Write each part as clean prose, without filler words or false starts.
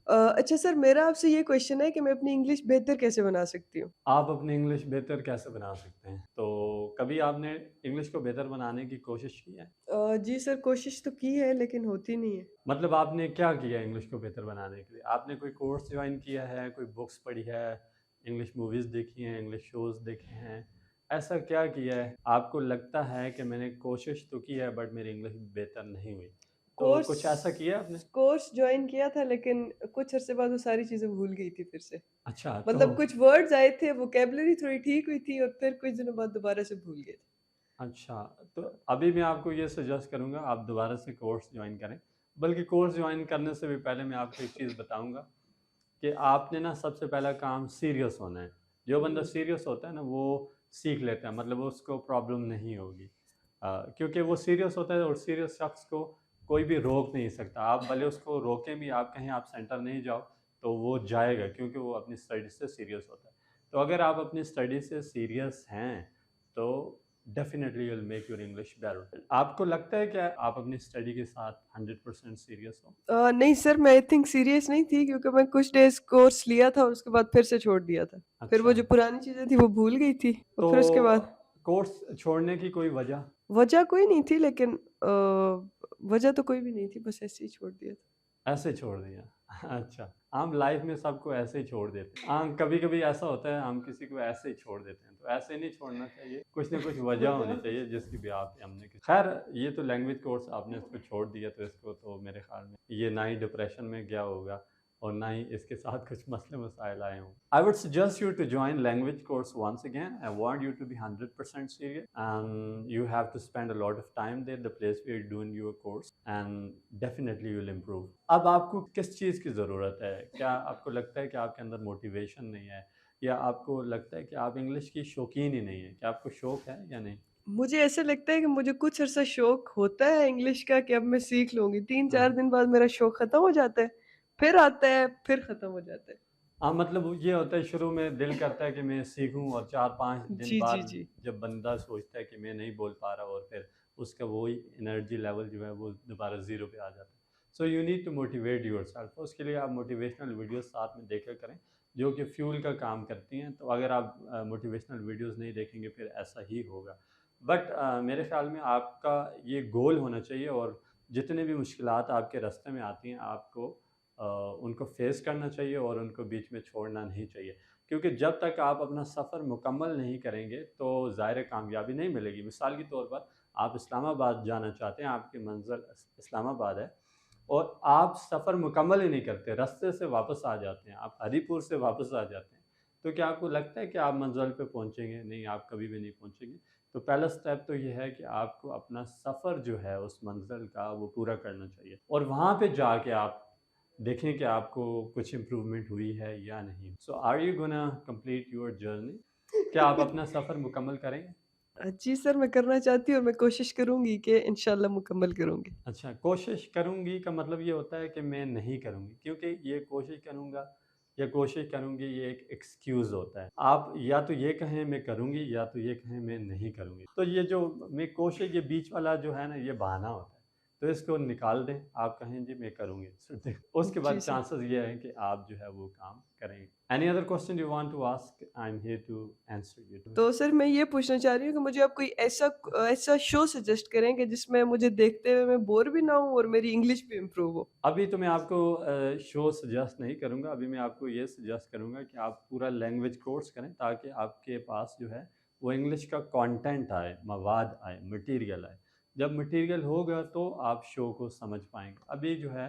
अच्छा सर, मेरा आपसे ये क्वेश्चन है कि मैं अपनी इंग्लिश बेहतर कैसे बना सकती हूँ? आप अपनी इंग्लिश बेहतर कैसे बना सकते हैं? तो कभी आपने इंग्लिश को बेहतर बनाने की कोशिश की है? जी सर, कोशिश तो की है लेकिन होती नहीं है। मतलब आपने क्या किया इंग्लिश को बेहतर बनाने के लिए? आपने कोई कोर्स जॉइन किया है, कोई बुक्स पढ़ी है, इंग्लिश मूवीज़ देखी हैं, इंग्लिश शोज़ देखे हैं? ऐसा क्या किया है? आपको लगता है कि मैंने कोशिश तो की है बट मेरी इंग्लिश बेहतर नहीं हुई। तो कोर्स कुछ ऐसा किया है आपने? कोर्स जॉइन किया था लेकिन कुछ अरसे बाद वो सारी चीज़ें भूल गई थी फिर से। अच्छा, तो मतलब कुछ वर्ड्स आए थे, वोकैब्युलरी थोड़ी ठीक हुई थी और फिर कुछ दिनों बाद दोबारा से भूल गए थे। अच्छा, तो अभी मैं आपको ये सजेस्ट करूँगा आप दोबारा से कोर्स जॉइन करें। बल्कि कोर्स जॉइन करने से भी पहले मैं आपको एक चीज़ बताऊँगा कि आपने ना सबसे पहला काम सीरियस होना है। जो बंदा सीरियस होता है ना वो सीख लेता है, मतलब उसको प्रॉब्लम नहीं होगी। क्योंकि वो सीरियस होता है और सीरियस शख्स को कोई भी रोक नहीं सकता। आप भले उसको रोकें भी, आप कहें आप सेंटर नहीं जाओ, तो वो जाएगा क्योंकि वो अपनी स्टडी से सीरियस होता है। तो अगर आप अपनी स्टडी से सीरियस हैं, तो definitely you will make your English better. आपको लगता है कि आप अपनी स्टडी के साथ 100% सीरियस हो? नहीं सर, मैं आई थिंक सीरियस नहीं थी क्योंकि मैं कुछ डेज़ कोर्स लिया था और उसके बाद फिर से छोड़ दिया था। फिर वो अच्छा, जो पुरानी चीज़ें थी वो भूल गई थी और तो फिर उसके बाद कोर्स छोड़ने की कोई वजह? वजह कोई नहीं थी लेकिन वजह तो कोई भी नहीं थी, बस ऐसे ही छोड़ दिया था। ऐसे छोड़ दिया। अच्छा, हम लाइफ़ में सबको ऐसे ही छोड़ देते हैं। हाँ, कभी-कभी ऐसा होता है हम किसी को ऐसे ही छोड़ देते हैं, तो ऐसे नहीं छोड़ना चाहिए। कुछ ना कुछ वजह होनी चाहिए जिसकी बिहा पे हमने ख़ैर ये तो लैंग्वेज कोर्स आपने इसको छोड़ दिया तो इसको तो मेरे ख़्याल में ये ना ही डिप्रेशन में गया होगा और ना ही इसके साथ कुछ मसले-मसाइल आए हों। I would suggest you to join language course once again. I want you to be 100% serious and you have to spend a lot of time there, the place where you're doing your course and definitely you'll improve. अब आपको किस चीज़ की ज़रूरत है? क्या आपको लगता है कि आपके अंदर मोटिवेशन नहीं है या आपको लगता है कि आप इंग्लिश की शौकीन ही नहीं है? क्या आपको शौक है या नहीं? मुझे ऐसा लगता है कि मुझे कुछ अरसा शौक होता है इंग्लिश का कि अब मैं सीख लूँगी। 3-4 हाँ। दिन बाद मेरा शौक खत्म हो जाता है, फिर आता है, फिर खत्म हो जाता है। हाँ, मतलब ये होता है शुरू में दिल करता है कि मैं सीखूँ और 4-5 दिन जी, जी, बाद जी। जब बंदा सोचता है कि मैं नहीं बोल पा रहा और फिर उसका वही एनर्जी लेवल जो है वो दोबारा ज़ीरो पे आ जाता है। So you need to motivate yourself, उसके लिए आप मोटिवेशनल वीडियोज़ साथ में देखा करें, जो कि फ्यूल का काम करती हैं। तो अगर आप मोटिवेशनल वीडियोज़ नहीं देखेंगे फिर ऐसा ही होगा। बट मेरे ख़्याल में आपका ये गोल होना चाहिए और जितने भी मुश्किलात आपके रास्ते में आती हैं आपको अ, उनको फेस करना चाहिए और उनको बीच में छोड़ना नहीं चाहिए क्योंकि जब तक आप अपना सफ़र मुकम्मल नहीं करेंगे तो ज़ाहिर है कामयाबी नहीं मिलेगी। मिसाल के तौर पर आप इस्लामाबाद जाना चाहते हैं, आपकी मंज़िल इस्लामाबाद है और आप सफ़र मुकम्मल ही नहीं करते, रास्ते से वापस आ जाते हैं, आप हरीपुर से वापस आ जाते हैं, तो क्या आपको लगता है कि आप मंज़िल पे पहुँचेंगे? नहीं, आप कभी भी नहीं पहुँचेंगे। तो पहला स्टेप तो ये है कि आपको अपना सफ़र जो है उस मंज़िल का वो पूरा करना चाहिए और वहाँ पे जाके आप देखें कि आपको कुछ इम्प्रूवमेंट हुई है या नहीं। So are you gonna complete your journey? क्या आप अपना सफ़र मुकम्मल करेंगे? जी सर, मैं करना चाहती हूँ और मैं कोशिश करूँगी कि इंशाल्लाह मुकम्मल करूँगी। अच्छा, कोशिश करूँगी का मतलब ये होता है कि मैं नहीं करूँगी, क्योंकि ये कोशिश करूँगा या कोशिश करूँगी ये एक एक्सक्यूज़ होता है। आप या तो ये कहें मैं करूँगी या तो ये कहें मैं नहीं करूँगी। तो ये जो मैं कोशिश ये बीच वाला जो है ना ये बहाना होता है। तो इसको निकाल दें, आप कहें जी मैं करूँगी। उसके जी बाद सर। चांसेस ये हैं कि आप जो है वो काम करेंगे। Any other question you want to ask? I'm here to answer you. तो सर मैं ये पूछना चाह रही हूँ कि मुझे आप कोई ऐसा शो सजेस्ट करें कि जिसमें मुझे देखते हुए मैं बोर भी ना हूँ और मेरी इंग्लिश भी इम्प्रूव हो? अभी तो मैं आपको शो सजेस्ट नहीं करूँगा, अभी मैं आपको ये सजेस्ट करूँगा कि आप पूरा लैंग्वेज कोर्स करें ताकि आपके पास जो है वो इंग्लिश का कंटेंट आए, मवाद आए, मटेरियल आए। जब मटेरियल होगा तो आप शो को समझ पाएँगे। अभी जो है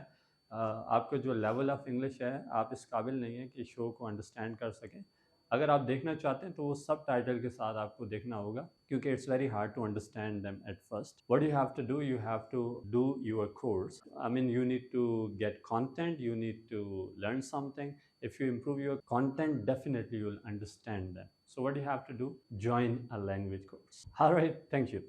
आपका जो लेवल ऑफ़ इंग्लिश है, आप इस काबिल नहीं हैं कि शो को अंडरस्टैंड कर सकें। अगर आप देखना चाहते हैं तो वो सबटाइटल के साथ आपको देखना होगा क्योंकि it's very hard to understand them at first. What you have to do, you have to do your course. I mean, you need to get content, you need to learn something. If you improve your content, definitely you'll understand that. So what do you have to do? Join a language course. All right, thank you.